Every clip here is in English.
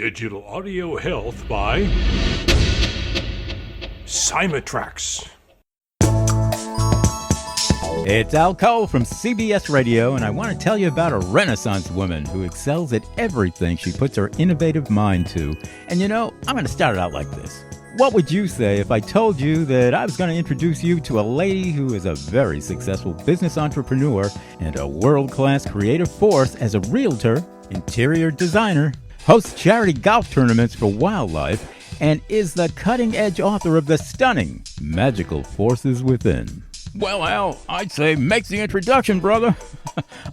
Digital audio health by Simatrax. It's Al Cole from CSuiteRadio, and I want to tell you about a Renaissance woman who excels at everything she puts her innovative mind to. And you know, I'm going to start it out like this. What would you say if I told you that I was going to introduce you to a lady who is a very successful business entrepreneur and a world-class creative force as a realtor, interior designer, hosts charity golf tournaments for wildlife, and is the cutting-edge author of the stunning Magical Forces Within? Well, Al, I'd say make the introduction, brother.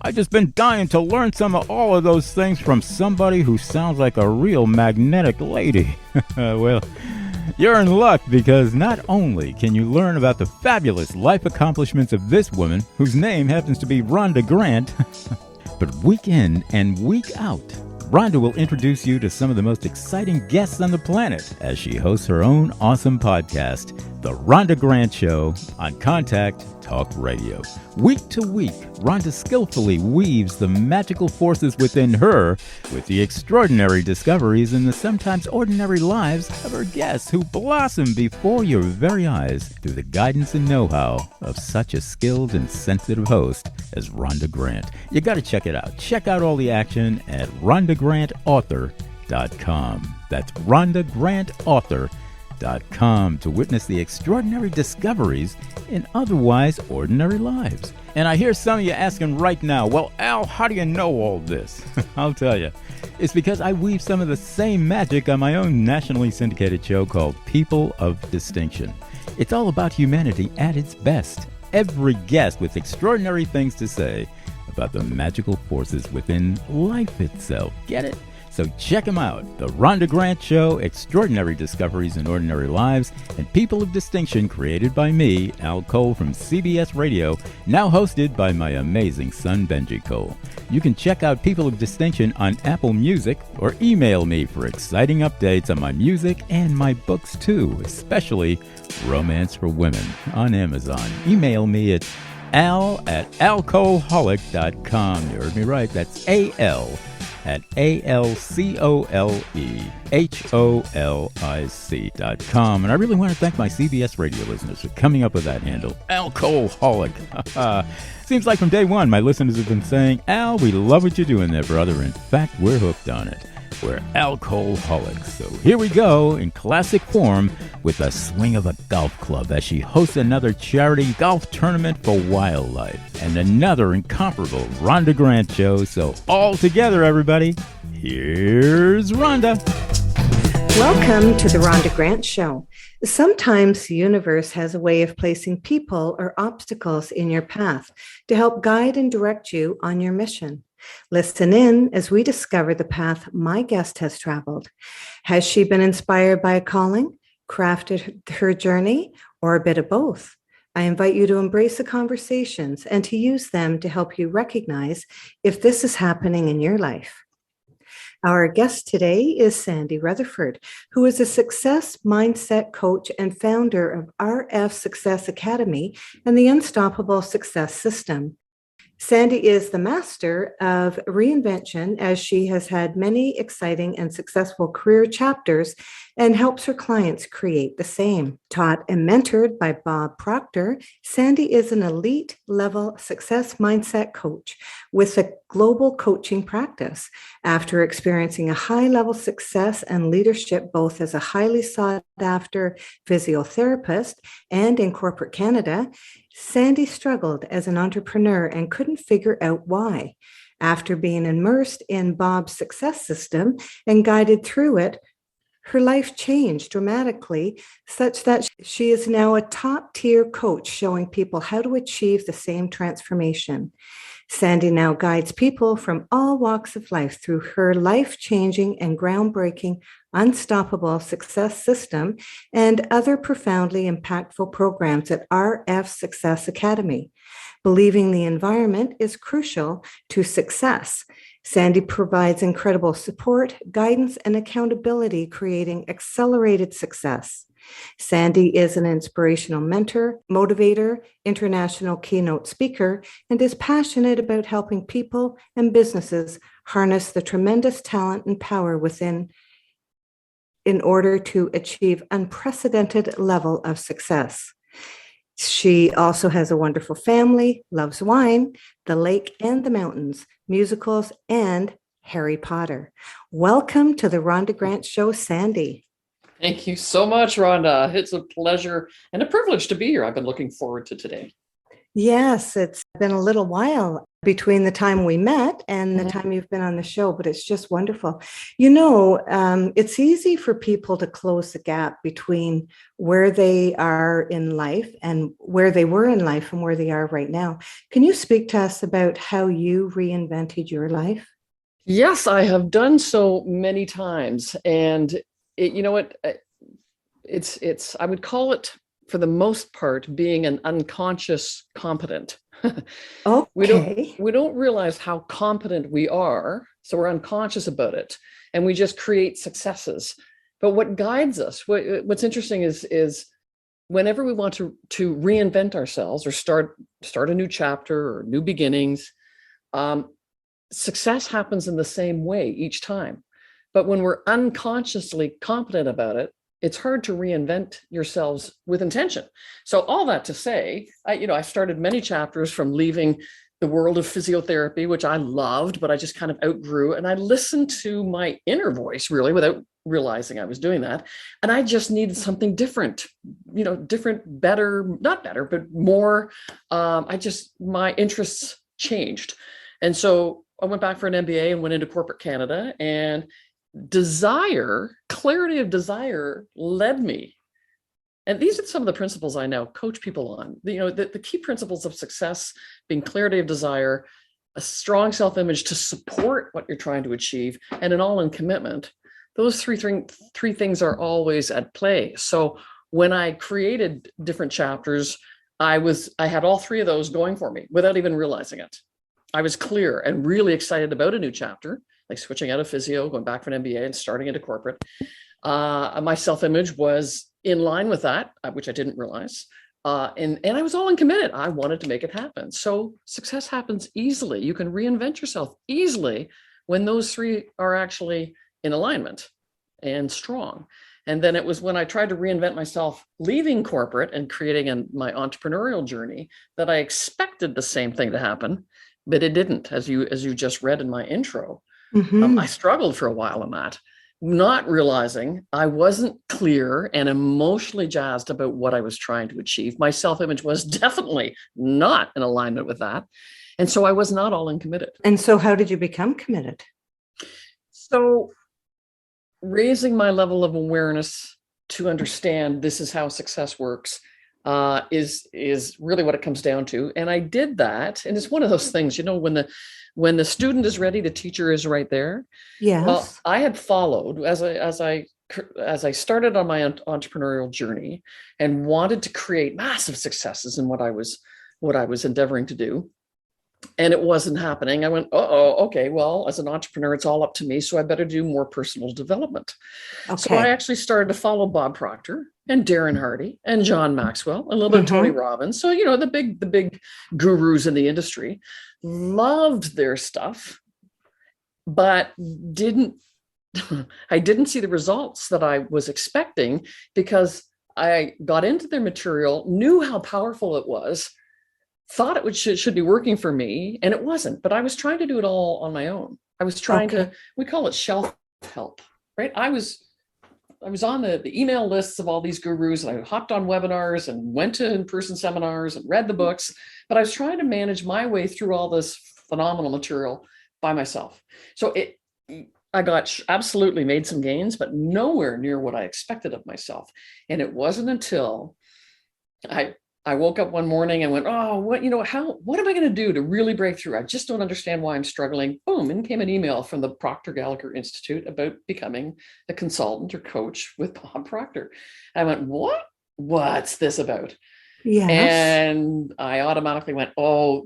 I've just been dying to learn some of all of those things from somebody who sounds like a real magnetic lady. Well, you're in luck, because not only can you learn about the fabulous life accomplishments of this woman, whose name happens to be Rhonda Grant, but week in and week out, Rhonda will introduce you to some of the most exciting guests on the planet as she hosts her own awesome podcast, The Rhonda Grant Show, on Contact Talk Radio. Week to week, Rhonda skillfully weaves the magical forces within her with the extraordinary discoveries in the sometimes ordinary lives of her guests, who blossom before your very eyes through the guidance and know-how of such a skilled and sensitive host as Rhonda Grant. You got to check it out. Check out all the action at rhondagrantauthor.com. That's rhondagrantauthor.com to witness the extraordinary discoveries in otherwise ordinary lives. And I hear some of you asking right now, well, Al, how do you know all this? I'll tell you. It's because I weave some of the same magic on my own nationally syndicated show called People of Distinction. It's all about humanity at its best. Every guest with extraordinary things to say about the magical forces within life itself. Get it? So check them out. The Rhonda Grant Show, Extraordinary Discoveries in Ordinary Lives, and People of Distinction, created by me, Al Cole from CSuiteRadio, now hosted by my amazing son, Benji Cole. You can check out People of Distinction on Apple Music, or email me for exciting updates on my music and my books too, especially Romance for Women on Amazon. Email me at al@alcoholic.com. You heard me right. That's ALCOLEHOLIC.com. And I really want to thank my CBS radio listeners for coming up with that handle, Alcoholic. Seems like from day one, my listeners have been saying, Al, we love what you're doing there, brother. In fact, we're hooked on it. We're alcoholics. So here we go in classic form with a swing of a golf club as she hosts another charity golf tournament for wildlife and another incomparable Rhonda Grant show. So all together, everybody, here's Rhonda. Welcome to the Rhonda Grant Show. Sometimes the universe has a way of placing people or obstacles in your path to help guide and direct you on your mission. Listen in as we discover the path my guest has traveled. Has she been inspired by a calling, crafted her journey, or a bit of both? I invite you to embrace the conversations and to use them to help you recognize if this is happening in your life. Our guest today is Sandy Rutherford, who is a success mindset coach and founder of RF Success Academy and the Unstoppable Success System. Sandy is the master of reinvention, as she has had many exciting and successful career chapters and helps her clients create the same. Taught and mentored by Bob Proctor, Sandy is an elite level success mindset coach with a global coaching practice. After experiencing a high level success and leadership, both as a highly sought after physiotherapist and in corporate Canada, Sandy struggled as an entrepreneur and couldn't figure out why. After being immersed in Bob's success system and guided through it, her life changed dramatically, such that she is now a top-tier coach showing people how to achieve the same transformation. Sandy now guides people from all walks of life through her life-changing and groundbreaking Unstoppable Success System and other profoundly impactful programs at RF Success Academy. Believing the environment is crucial to success, Sandy provides incredible support, guidance, and accountability, creating accelerated success. Sandy is an inspirational mentor, motivator, international keynote speaker, and is passionate about helping people and businesses harness the tremendous talent and power within in order to achieve unprecedented level of success. She also has a wonderful family, loves wine, the lake and the mountains, musicals, and Harry Potter. Welcome to the Rhonda Grant Show, Sandy. Thank you so much, Rhonda. It's a pleasure and a privilege to be here. I've been looking forward to today. Yes, it's been a little while between the time we met and the time you've been on the show, but it's just wonderful. You know, it's easy for people to close the gap between where they are in life and where they were in life and where they are right now. Can you speak to us about how you reinvented your life? Yes, I have done so many times. And you know what? It's I would call it, for the most part, being an unconscious competent. Okay. We don't realize how competent we are, so we're unconscious about it, and we just create successes. But what guides us, what's interesting is whenever we want to reinvent ourselves or start a new chapter or new beginnings, success happens in the same way each time. But when we're unconsciously competent about it, it's hard to reinvent yourselves with intention. So all that to say, I started many chapters from leaving the world of physiotherapy, which I loved, but I just kind of outgrew. And I listened to my inner voice really without realizing I was doing that. And I just needed something different, different, better, not better, but more. My interests changed. And so I went back for an MBA and went into corporate Canada, and clarity of desire led me. And these are some of the principles I now coach people on. The key principles of success being clarity of desire, a strong self-image to support what you're trying to achieve, and an all-in commitment. Those three things are always at play. So when I created different chapters, I had all three of those going for me without even realizing it. I was clear and really excited about a new chapter, like switching out of physio, going back for an MBA and starting into corporate. My self-image was in line with that, which I didn't realize. And I was all in committed. I wanted to make it happen. So success happens easily. You can reinvent yourself easily when those three are actually in alignment and strong. And then it was when I tried to reinvent myself leaving corporate and creating my entrepreneurial journey that I expected the same thing to happen, but it didn't, as you just read in my intro. I struggled for a while on that, not realizing I wasn't clear and emotionally jazzed about what I was trying to achieve. My self-image was definitely not in alignment with that. And so I was not all in committed. And so how did you become committed? So raising my level of awareness to understand this is how success works is really what it comes down to. And I did that. And it's one of those things, when the student is ready, the teacher is right there. Yes. Well, I had followed as I started on my entrepreneurial journey and wanted to create massive successes in what I was endeavoring to do. And it wasn't happening. I went, okay, well, as an entrepreneur, it's all up to me. So I better do more personal development. Okay. So I actually started to follow Bob Proctor and Darren Hardy and John Maxwell, a little bit of Tony Robbins. So, the big gurus in the industry. Loved their stuff, but I didn't see the results that I was expecting because I got into their material, knew how powerful it was, thought it should be working for me, and it wasn't. But I was trying to do it all on my own. I was trying to, we call it shelf help, right? I was on the email lists of all these gurus, and I hopped on webinars and went to in-person seminars and read the books, but I was trying to manage my way through all this phenomenal material by myself. So I got absolutely made some gains, but nowhere near what I expected of myself. And it wasn't until I woke up one morning and went, what am I going to do to really break through? I just don't understand why I'm struggling. Boom, in came an email from the Proctor Gallagher Institute about becoming a consultant or coach with Bob Proctor. I went, what's this about? Yes. And I automatically went,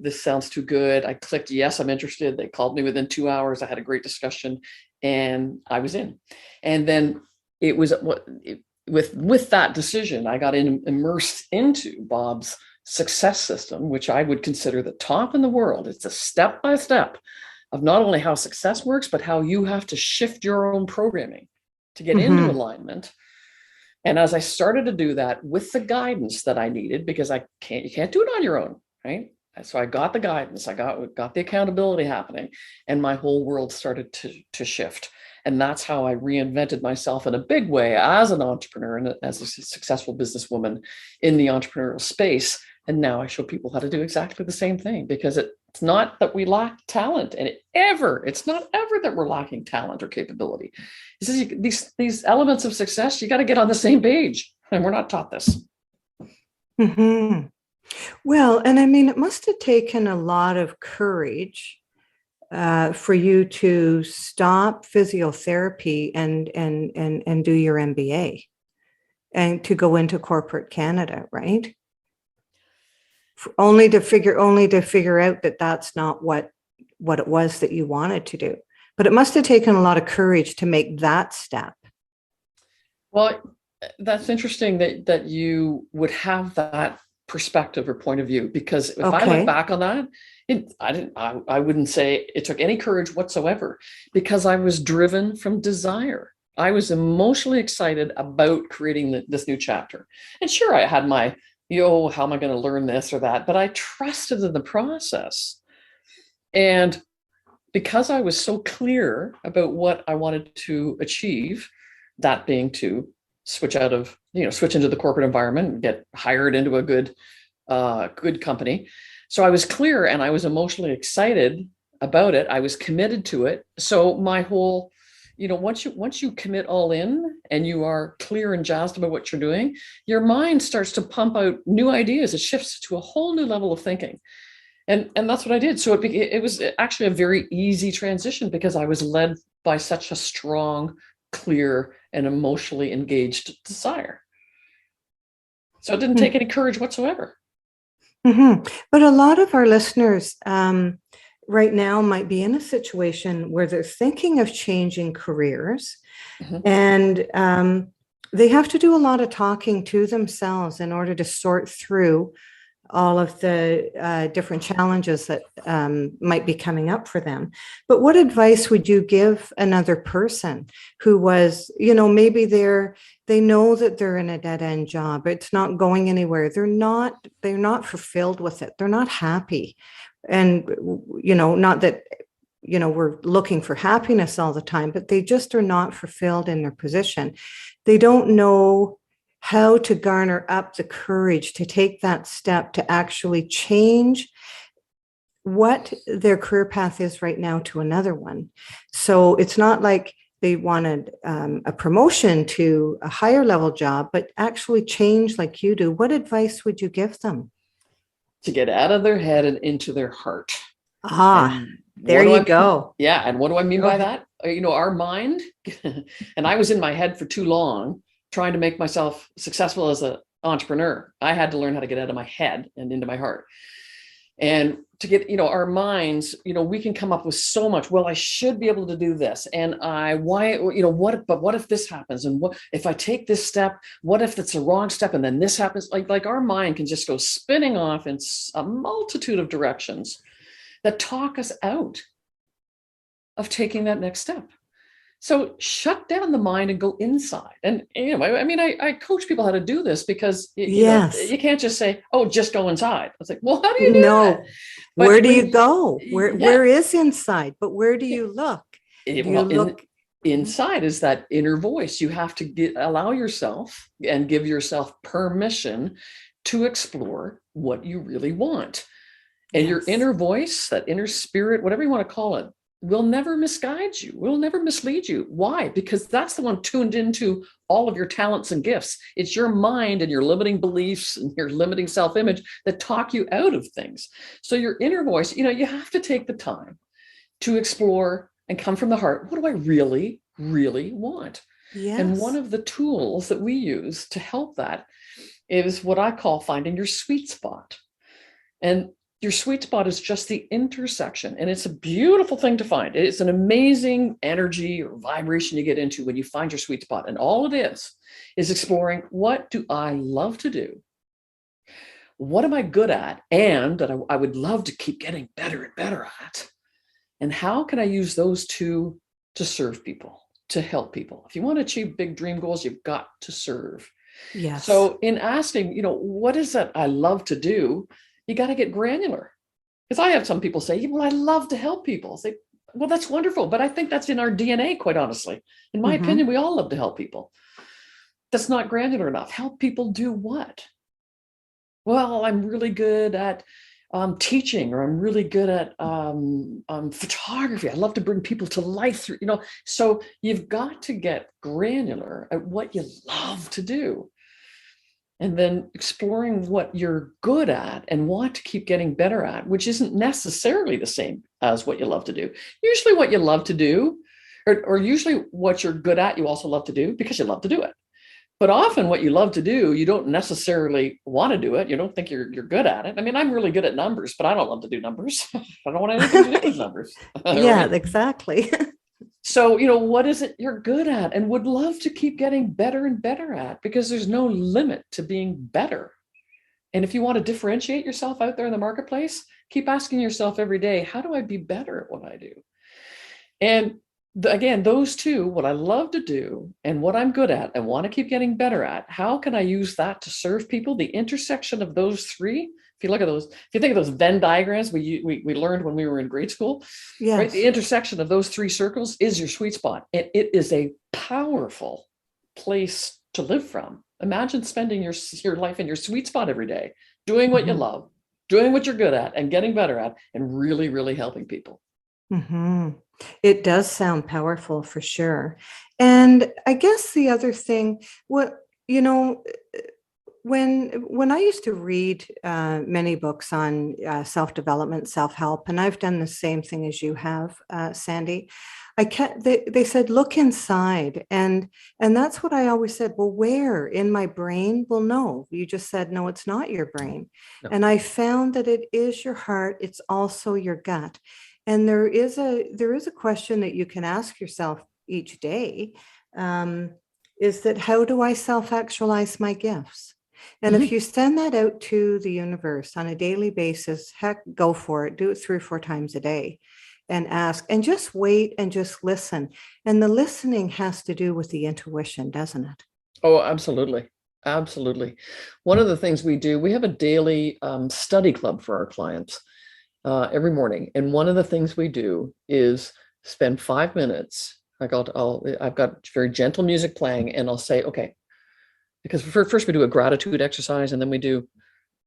this sounds too good. I clicked, yes, I'm interested. They called me within 2 hours. I had a great discussion and I was in. And then it was with that decision, I got immersed into Bob's success system, which I would consider the top in the world. It's a step-by-step of not only how success works, but how you have to shift your own programming to get into alignment. And as I started to do that with the guidance that I needed, because you can't do it on your own, right? So I got the guidance, I got the accountability happening, and my whole world started to shift. And that's how I reinvented myself in a big way as an entrepreneur and as a successful businesswoman in the entrepreneurial space. And now I show people how to do exactly the same thing, because it's not that we lack talent, and it's not ever that we're lacking talent or capability. These elements of success, you got to get on the same page, and we're not taught this. Mm-hmm. Well, and I mean, it must have taken a lot of courage for you to stop physiotherapy and do your MBA and to go into corporate Canada, right? Only to figure out that that's not what it was that you wanted to do. But it must have taken a lot of courage to make that step. Well, that's interesting that you would have that perspective or point of view, because if I look back on that, I wouldn't say it took any courage whatsoever, because I was driven from desire. I was emotionally excited about creating this new chapter. And sure, I had my, how am I going to learn this or that? But I trusted in the process. And because I was so clear about what I wanted to achieve, that being to switch into the corporate environment and get hired into a good company. So I was clear and I was emotionally excited about it. I was committed to it. So my whole, once you commit all in and you are clear and jazzed about what you're doing, your mind starts to pump out new ideas. It shifts to a whole new level of thinking. And that's what I did. So it was actually a very easy transition, because I was led by such a strong, clear, and emotionally engaged desire. So it didn't take any courage whatsoever. Mm-hmm. But a lot of our listeners right now might be in a situation where they're thinking of changing careers, and they have to do a lot of talking to themselves in order to sort through all of the different challenges that might be coming up for them. But what advice would you give another person who was, maybe they know that they're in a dead-end job, it's not going anywhere, they're not fulfilled with it, they're not happy. And, not that, we're looking for happiness all the time, but they just are not fulfilled in their position. They don't know how to garner up the courage to take that step to actually change what their career path is right now to another one. So it's not like they wanted a promotion to a higher level job, but actually change like you do. What advice would you give them? To get out of their head and into their heart. There you go. Yeah. And what do I mean by that? Our mind, and I was in my head for too long, trying to make myself successful as an entrepreneur. I had to learn how to get out of my head and into my heart. And to get, our minds, we can come up with so much. Well, I should be able to do this. And what if this happens? And what if I take this step? What if it's the wrong step? And then this happens? Like our mind can just go spinning off in a multitude of directions that talk us out of taking that next step. So shut down the mind and go inside. And, I coach people how to do this, because you can't just say, oh, just go inside. It's like, well, how do you do that? Where do you go? Where is inside? But where do you look? Inside is that inner voice. You have to allow yourself and give yourself permission to explore what you really want. And your inner voice, that inner spirit, whatever you want to call it, will never misguide you, will never mislead you. Why? Because that's the one tuned into all of your talents and gifts. It's your mind and your limiting beliefs and your limiting self-image that talk you out of things. So your inner voice, you have to take the time to explore and come from the heart. What do I really, really want? Yes. And one of the tools that we use to help that is what I call finding your sweet spot. And your sweet spot is just the intersection. And it's a beautiful thing to find. It's an amazing energy or vibration you get into when you find your sweet spot. And all it is exploring, what do I love to do? What am I good at? And that I would love to keep getting better and better at. And how can I use those two to serve people, to help people. If you want to achieve big dream goals, you've got to serve. Yes. So in asking, what is that I love to do? You got to get granular. Because I have some people say, well, I love to help people. Say, well, that's wonderful. But I think that's in our DNA, quite honestly. In my opinion, we all love to help people. That's not granular enough. Help people do what? Well, I'm really good at teaching, or I'm really good at photography. I love to bring people to life through, so you've got to get granular at what you love to do. And then exploring what you're good at and want to keep getting better at, which isn't necessarily the same as what you love to do. Usually what you love to do, or usually what you're good at, you also love to do because you love to do it. But often what you love to do, you don't necessarily want to do it. You don't think you're good at it. I mean, I'm really good at numbers, but I don't love to do numbers. I don't want anything to do with numbers. Yeah, Right? exactly. So, what is it you're good at and would love to keep getting better and better at? Because there's no limit to being better. And if you want to differentiate yourself out there in the marketplace, keep asking yourself every day, how do I be better at what I do? And again, those two, what I love to do and what I'm good at and want to keep getting better at, how can I use that to serve people? The intersection of those three, if you look at those, if you think of those Venn diagrams we learned when we were in grade school, Yes. right? The intersection of those three circles is your sweet spot. And it is a powerful place to live from. Imagine spending your life in your sweet spot every day, doing what you love, doing what you're good at and getting better at, and really, really helping people. It does sound powerful for sure. And I guess the other thing, when I used to read many books on self-development, self-help, and I've done the same thing as you have, Sandy, they said, look inside. And that's what I always said. Well, where in my brain? Well, no, you just said, no, it's not your brain. No. And I found that it is your heart. It's also your gut. And there is a question that you can ask yourself each day, is that how do I self-actualize my gifts? And if you send that out to the universe on a daily basis, heck, go for it. Do it 3 or 4 times a day and ask, and just wait and just listen. And the listening has to do with the intuition, doesn't it? Oh, absolutely. Absolutely. One of the things we do, we have a daily study club for our clients every morning. And one of the things we do is spend 5 minutes. I've got very gentle music playing, and I'll say, okay, because first we do a gratitude exercise, and then we do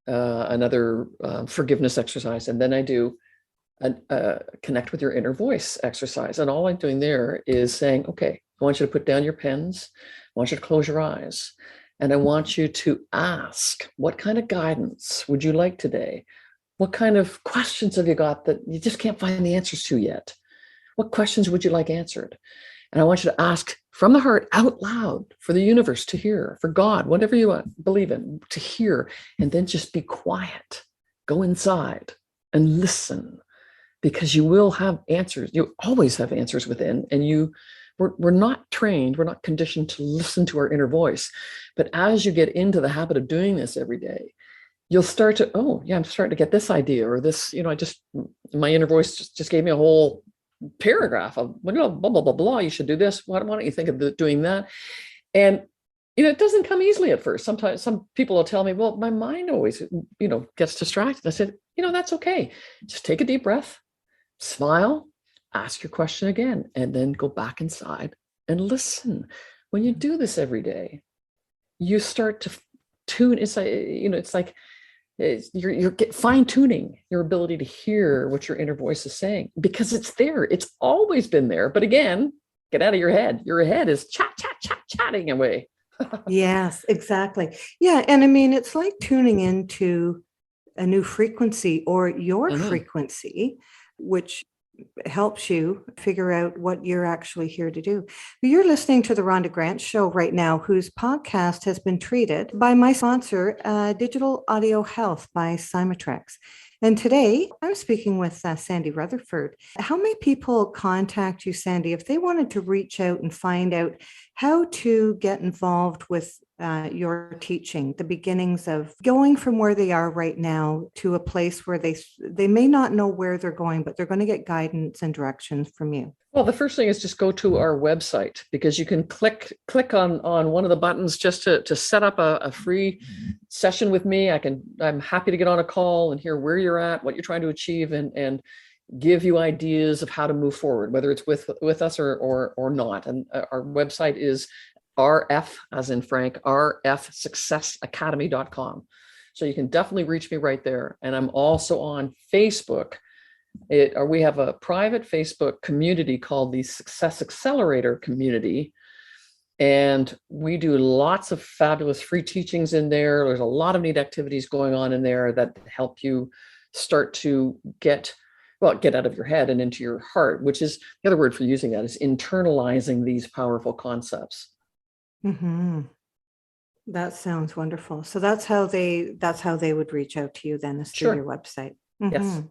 another forgiveness exercise. And then I do a connect with your inner voice exercise. And all I'm doing there is saying, okay, I want you to put down your pens. I want you to close your eyes. And I want you to ask, what kind of guidance would you like today? What kind of questions have you got that you just can't find the answers to yet? What questions would you like answered? And I want you to ask from the heart out loud for the universe to hear, for God, whatever you believe in, to hear, and then just be quiet. Go inside and listen, because you will have answers. You always have answers within, and we're not trained, we're not conditioned to listen to our inner voice. But as you get into the habit of doing this every day, you'll start to, oh yeah, I'm starting to get this idea, or this, my inner voice just gave me a whole paragraph of, blah, blah, blah, blah, you should do this. Why don't you think of doing that? And, it doesn't come easily at first. Sometimes some people will tell me, well, my mind always, gets distracted. I said, that's okay. Just take a deep breath, smile, ask your question again, and then go back inside and listen. When you do this every day, you start to tune. It's like, you're fine tuning your ability to hear what your inner voice is saying, because it's there. It's always been there. But again, get out of your head. Your head is chatting away. Yes, exactly. Yeah. And I mean, it's like tuning into a new frequency, or your frequency, which helps you figure out what you're actually here to do. You're listening to the Rhonda Grant Show right now, whose podcast has been treated by my sponsor, Digital Audio Health by Cymatrex. And today I'm speaking with Sandy Rutherford. How many people contact you, Sandy, if they wanted to reach out and find out how to get involved with your teaching, the beginnings of going from where they are right now to a place where they may not know where they're going, but they're going to get guidance and directions from you? Well, the first thing is just go to our website, because you can click on one of the buttons just to set up a free session with me. I'm happy to get on a call and hear where you're at, what you're trying to achieve, and give you ideas of how to move forward, whether it's with us or not. And our website is RF, as in Frank, rfsuccessacademy.com. So you can definitely reach me right there. And I'm also on Facebook. We have a private Facebook community called the Success Accelerator Community. And we do lots of fabulous free teachings in there. There's a lot of neat activities going on in there that help you start to get out of your head and into your heart, which is the other word for using that is internalizing these powerful concepts. Mm-hmm. That sounds wonderful. So that's how they would reach out to you then, is through Sure. your website. Mm-hmm. Yes.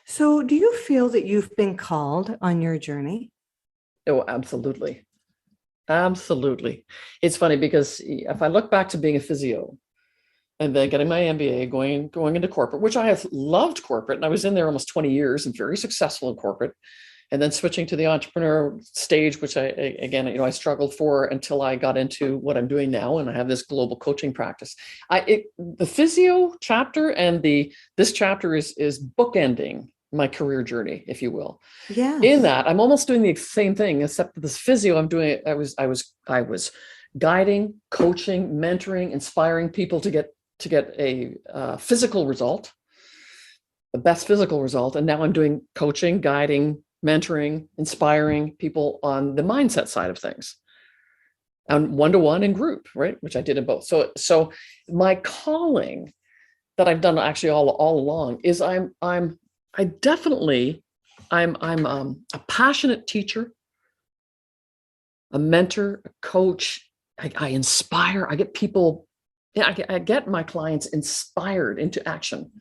So do you feel that you've been called on your journey? Oh, absolutely. Absolutely. It's funny because if I look back to being a physio and then getting my MBA, going into corporate, which I have loved corporate, and I was in there almost 20 years and very successful in corporate, and then switching to the entrepreneur stage, which I struggled for until I got into what I'm doing now. And I have this global coaching practice. The physio chapter and this chapter is bookending my career journey, if you will. Yeah. In that, I'm almost doing the same thing, except this physio I'm doing. I was guiding, coaching, mentoring, inspiring people to get a physical result, the best physical result. And now I'm doing coaching, guiding, mentoring, inspiring people on the mindset side of things, and one-to-one and group, right? Which I did in both. So my calling that I've done actually all along is I'm a passionate teacher, a mentor, a coach. I inspire. I get people. I get my clients inspired into action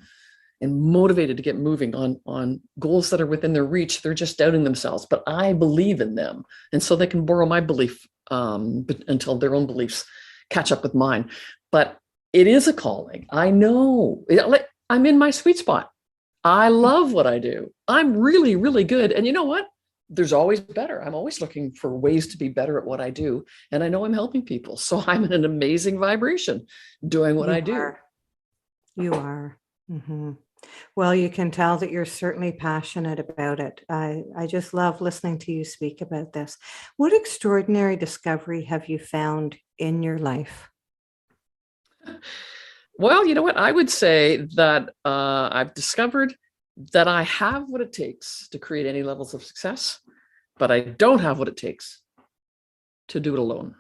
and motivated to get moving on goals that are within their reach. They're just doubting themselves, but I believe in them. And so they can borrow my belief until their own beliefs catch up with mine. But it is a calling. I know. I'm in my sweet spot. I love what I do. I'm really, really good. And you know what? There's always better. I'm always looking for ways to be better at what I do. And I know I'm helping people. So I'm in an amazing vibration doing what I do. You are. Mm-hmm. Well, you can tell that you're certainly passionate about it. I just love listening to you speak about this. What extraordinary discovery have you found in your life? Well, you know what? I would say that I've discovered that I have what it takes to create any levels of success, but I don't have what it takes to do it alone.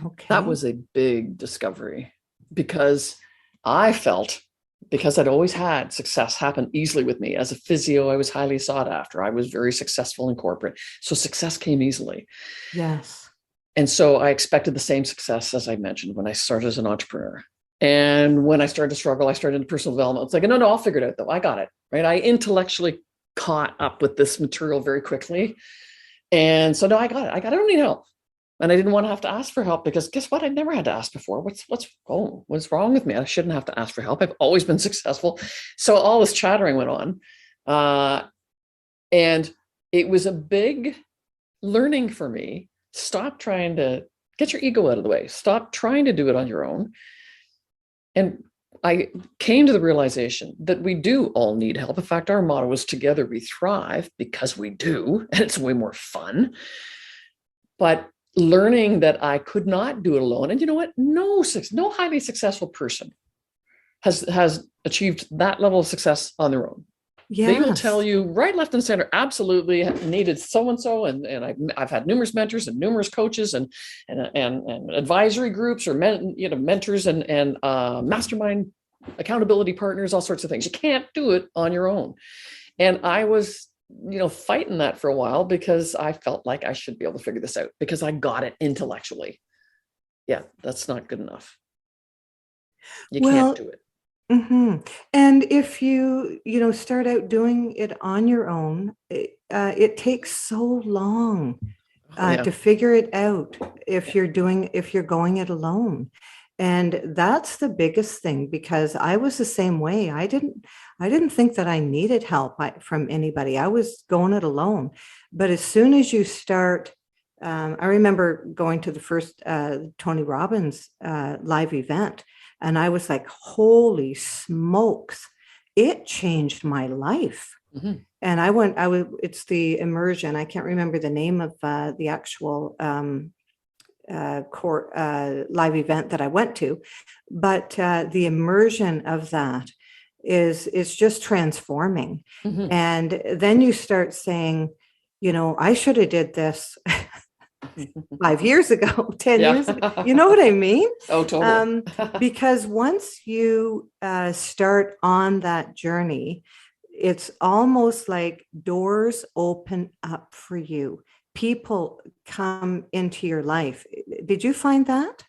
Okay. That was a big discovery because I felt, because I'd always had success happen easily with me. As a physio, I was highly sought after. I was very successful in corporate. So success came easily. Yes. And so I expected the same success, as I mentioned, when I started as an entrepreneur. And when I started to struggle, I started into personal development. It's like, no, I'll figure it out though. I got it, right? I intellectually caught up with this material very quickly. And so no, I got it. I don't need help. And I didn't want to have to ask for help because guess what? I never had to ask before. What's wrong with me? I shouldn't have to ask for help. I've always been successful. So all this chattering went on. And it was a big learning for me. Stop trying to get your ego out of the way. Stop trying to do it on your own. And I came to the realization that we do all need help. In fact, our motto is together we thrive, because we do, and it's way more fun. But learning that I could not do it alone. And you know what? No highly successful person has achieved that level of success on their own. Yes. They will tell you right, left, and center, absolutely needed so-and-so. And I've had numerous mentors and numerous coaches and advisory groups or mentors and mastermind accountability partners, all sorts of things. You can't do it on your own. And I was fighting that for a while because I felt like I should be able to figure this out because I got it intellectually. Yeah, that's not good enough. You can't do it. Mm-hmm. And if you start out doing it on your own, it takes so long Yeah. to figure it out if you're going it alone. And that's the biggest thing, because I was the same way. I didn't think that I needed help from anybody. I was going it alone. But as soon as you start, I remember going to the first Tony Robbins live event, and I was like, holy smokes, it changed my life. Mm-hmm. And it's the immersion. I can't remember the name of the actual live event that I went to, but the immersion of that is just transforming. Mm-hmm. And then you start saying, I should have did this 5 years ago, 10 years ago. You know what I mean? Oh, totally. Because once you start on that journey, it's almost like doors open up for you. People come into your life. Did you find that?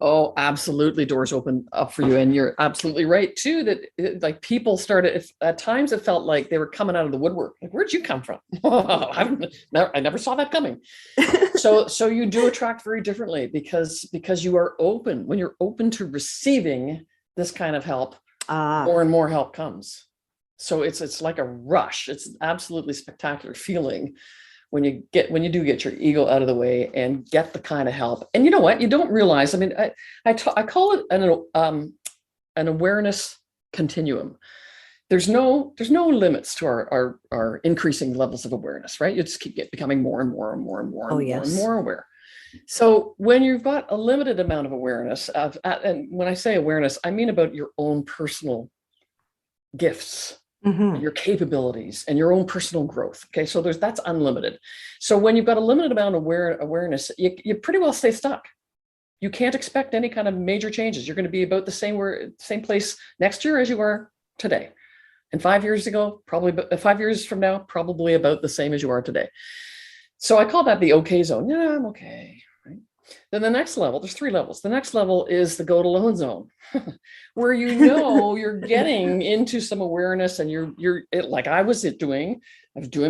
Oh, absolutely. Doors open up for you. And you're absolutely right too, that like people started, at times it felt like they were coming out of the woodwork. Like, where'd you come from? I never saw that coming. So you do attract very differently because you are open. When you're open to receiving this kind of help, more and more help comes. So it's like a rush. It's an absolutely spectacular feeling when you do get your ego out of the way and get the kind of help. And you know what? You don't realize, I mean, I call it an awareness continuum. There's no limits to our increasing levels of awareness, right? You just keep becoming more and more and more and more and more and more aware. So when you've got a limited amount of awareness and when I say awareness, I mean about your own personal gifts, mm-hmm. your capabilities and your own personal growth. Okay. So that's unlimited. So when you've got a limited amount of awareness, you pretty well stay stuck. You can't expect any kind of major changes. You're going to be about the same place next year as you are today. And 5 years ago, 5 years from now, probably about the same as you are today. So I call that the okay zone. Yeah, I'm okay. Right? Then the next level, there's 3 levels. The next level is the go it alone zone, where you're getting into some awareness and you're like I was doing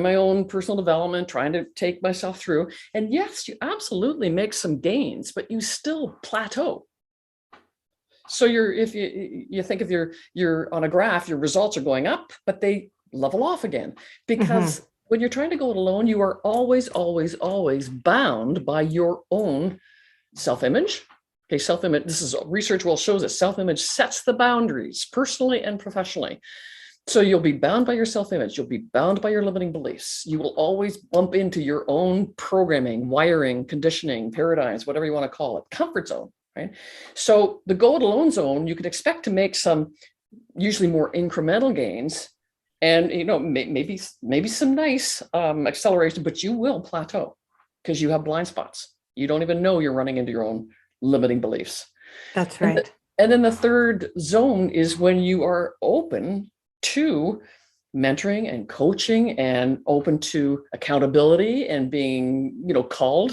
my own personal development, trying to take myself through. And yes, you absolutely make some gains, but you still plateau. So if you think if you're on a graph, your results are going up, but they level off again because mm-hmm. when you're trying to go it alone, you are always, always, always bound by your own self-image. Okay, self-image, this is research will shows that self-image sets the boundaries personally and professionally. So you'll be bound by your self-image. You'll be bound by your limiting beliefs. You will always bump into your own programming, wiring, conditioning, paradigms, whatever you want to call it, comfort zone, right? So the go it alone zone, you can expect to make some usually more incremental gains and, maybe some nice acceleration, but you will plateau because you have blind spots. You don't even know you're running into your own limiting beliefs. That's right. And then the third zone is when you are open to mentoring and coaching and open to accountability and being, called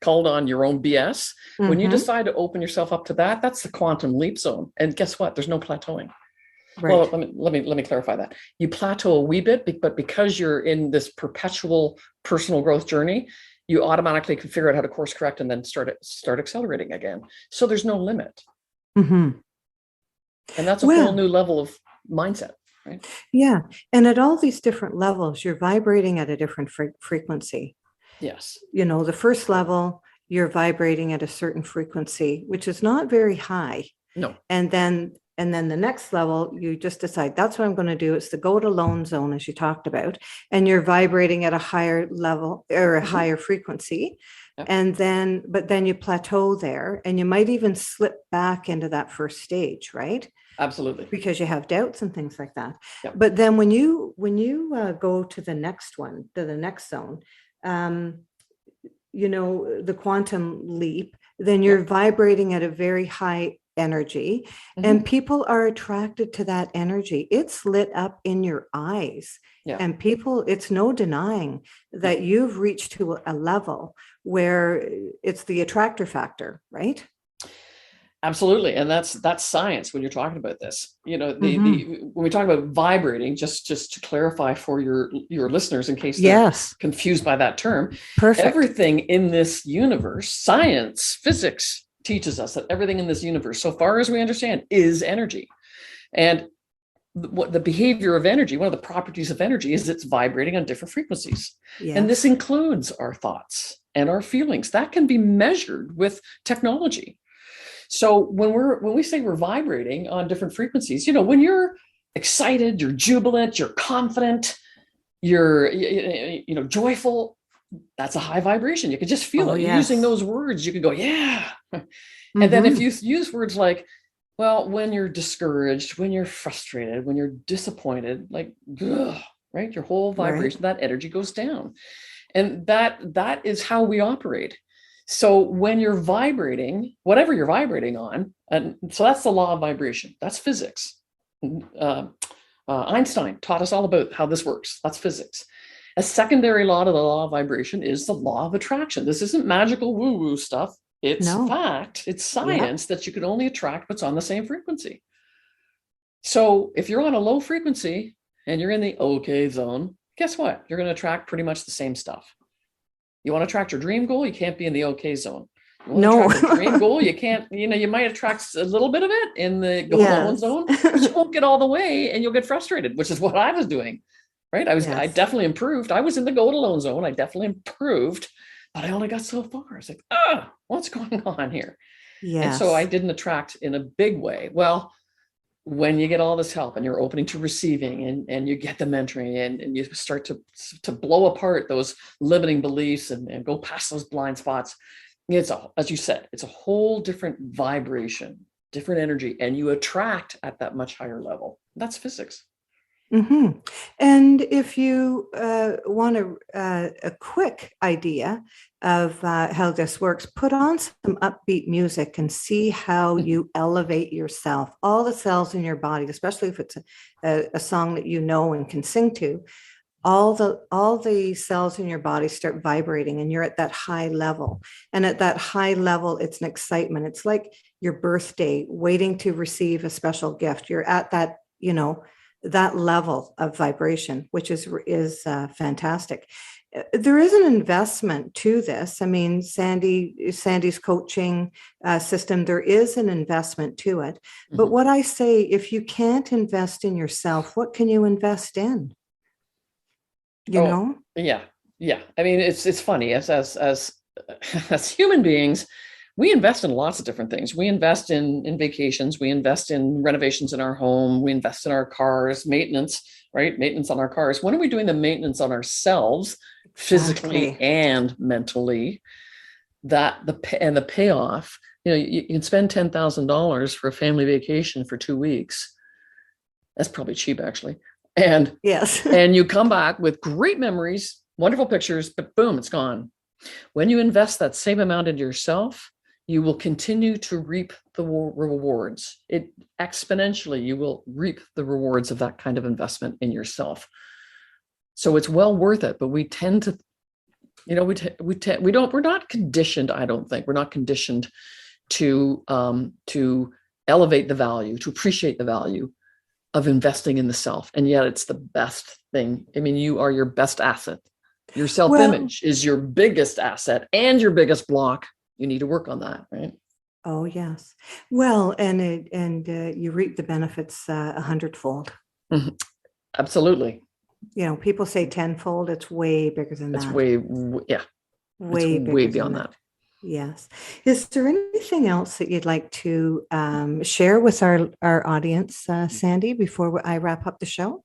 on your own BS. Mm-hmm. When you decide to open yourself up to that, that's the quantum leap zone. And guess what? There's no plateauing. Right. Well, let me clarify that. You plateau a wee bit, but because you're in this perpetual personal growth journey, you automatically can figure out how to course correct and then start accelerating again. So there's no limit. Mm-hmm. And that's a whole new level of mindset, right? Yeah. And at all these different levels, you're vibrating at a different frequency. Yes. The first level, you're vibrating at a certain frequency, which is not very high. No. And then the next level, you just decide that's what I'm going to do. It's the go it alone zone, as you talked about, and you're vibrating at a higher level or a mm-hmm. higher frequency. Yep. But then you plateau there and you might even slip back into that first stage, right? Absolutely. Because you have doubts and things like that. Yep. But then when you go to the next one, to the next zone, the quantum leap, then you're yep. vibrating at a very high energy mm-hmm. and people are attracted to that energy. It's lit up in your eyes and it's no denying that you've reached to a level where it's the attractor factor, right? Absolutely. And that's science when you're talking about this. You know, when we talk about vibrating, just to clarify for your listeners in case they're confused by that term. Perfect. Everything in this universe, science, physics teaches us that everything in this universe, so far as we understand, is energy. And what the behavior of energy, one of the properties of energy is it's vibrating on different frequencies. Yes. And this includes our thoughts and our feelings. That can be measured with technology. So when we say we're vibrating on different frequencies, you know, when you're excited, you're jubilant, you're confident, you're joyful, that's a high vibration. You can just feel it. Yes. Using those words, you can go, yeah. And then if you use words like, well, when you're discouraged, when you're frustrated, when you're disappointed, like, ugh, right? Your whole vibration, that energy goes down. And that is how we operate. So when you're vibrating, whatever you're vibrating on, and so that's the law of vibration. That's physics. Einstein taught us all about how this works. That's physics. A secondary law to the law of vibration is the law of attraction. This isn't magical woo-woo stuff. It's fact. It's science that you can only attract what's on the same frequency. So if you're on a low frequency and you're in the okay zone, guess what? You're going to attract pretty much the same stuff. You want to attract your dream goal, you can't be in the okay zone. You want to attract your dream goal, you can't, you might attract a little bit of it in the go alone zone, but you won't get all the way and you'll get frustrated, which is what I was doing, right? I definitely improved. I was in the go alone zone. I definitely improved, but I only got so far. I was like, what's going on here? Yes. And so I didn't attract in a big way. Well, when you get all this help and you're opening to receiving and you get the mentoring and you start to blow apart those limiting beliefs and go past those blind spots, as you said, it's a whole different vibration, different energy, and you attract at that much higher level. That's physics. Mm-hmm. And if you want a quick idea of how this works, put on some upbeat music and see how you elevate yourself. All the cells in your body, especially if it's a song that you know and can sing to, all the cells in your body start vibrating and you're at that high level. And at that high level, it's an excitement. It's like your birthday, waiting to receive a special gift. You're at that, that level of vibration, which is fantastic. There is an investment to this. I mean, Sandy's coaching system, there is an investment to it. But what I say, if you can't invest in yourself, what can you invest in? You know? Yeah. I mean, it's funny as human beings, we invest in lots of different things. We invest in vacations. We invest in renovations in our home. We invest in our cars, maintenance, right? Maintenance on our cars. When are we doing the maintenance on ourselves, physically and mentally? The payoff, you can spend $10,000 for a family vacation for 2 weeks. That's probably cheap, actually. And yes, and you come back with great memories, wonderful pictures, but boom, it's gone. When you invest that same amount into yourself, you will continue to reap the rewards. Exponentially, you will reap the rewards of that kind of investment in yourself. So it's well worth it, but we tend to, we're not conditioned. I don't think we're not conditioned to elevate the value, to appreciate the value of investing in the self. And yet it's the best thing. I mean, you are your best asset. Your self-image is your biggest asset and your biggest block. You need to work on that, right? Oh, yes. Well, and you reap the benefits 100-fold. Mm-hmm. Absolutely. People say 10-fold. It's way bigger than that. It's way beyond that. Yes. Is there anything else that you'd like to share with our audience, Sandy, before I wrap up the show?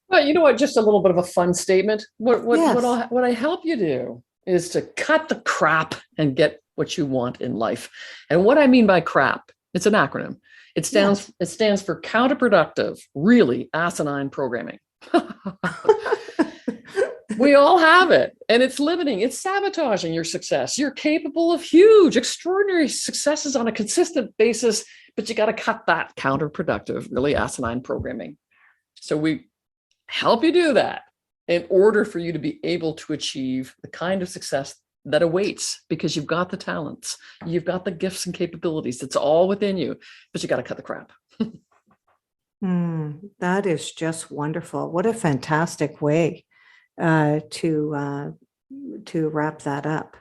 Well, you know what? Just a little bit of a fun statement. What I help you do is to cut the crap and get what you want in life. And what I mean by crap, it's an acronym. It stands for counterproductive, really asinine programming. We all have it, and it's limiting. It's sabotaging your success. You're capable of huge, extraordinary successes on a consistent basis, but you got to cut that counterproductive, really asinine programming. So we help you do that in order for you to be able to achieve the kind of success that awaits, because you've got the talents, you've got the gifts and capabilities. It's all within you, but you got to cut the crap. That is just wonderful. What a fantastic way to wrap that up.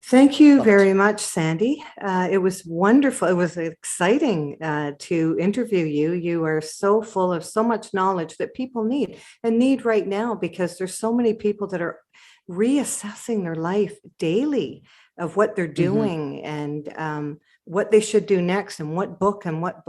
Thank you very much, Sandy. It was wonderful. It was exciting to interview you. You are so full of so much knowledge that people need right now, because there's so many people that are reassessing their life daily of what they're doing and what they should do next, and what book and what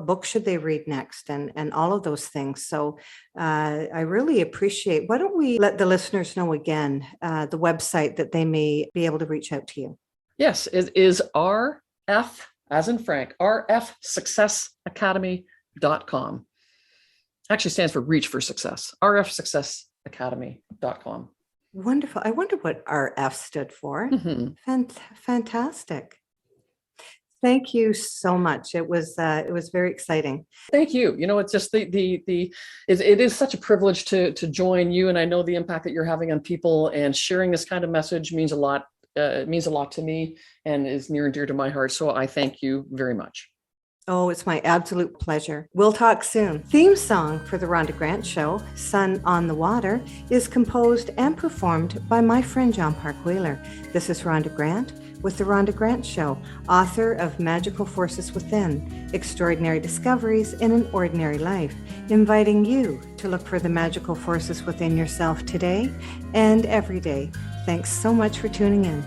book should they read next, and all of those things. So I really appreciate. Why don't we let the listeners know again the website that they may be able to reach out to you? Yes, it is RF, as in Frank, rfsuccessacademy.com. Actually stands for Reach for Success, rfsuccessacademy.com. Wonderful. I wonder what RF stood for. Fantastic. Thank you so much. It was very exciting. Thank you. It's just it is such a privilege to join you, and I know the impact that you're having on people, and sharing this kind of message means a lot. It means a lot to me and is near and dear to my heart. So I thank you very much. Oh, it's my absolute pleasure. We'll talk soon. Theme song for the Rhonda Grant Show, Sun on the Water, is composed and performed by my friend John Park Wheeler. This is Rhonda Grant with the Rhonda Grant Show, author of Magical Forces Within, Extraordinary Discoveries in an Ordinary Life, inviting you to look for the magical forces within yourself today and every day. Thanks so much for tuning in.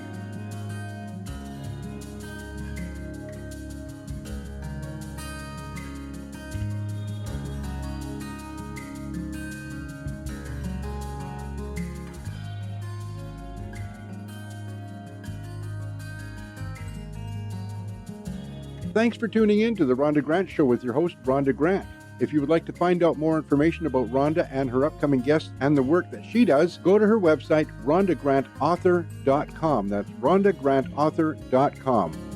Thanks for tuning in to the Rhonda Grant Show with your host, Rhonda Grant. If you would like to find out more information about Rhonda and her upcoming guests and the work that she does, go to her website, rhondagrantauthor.com. That's rhondagrantauthor.com.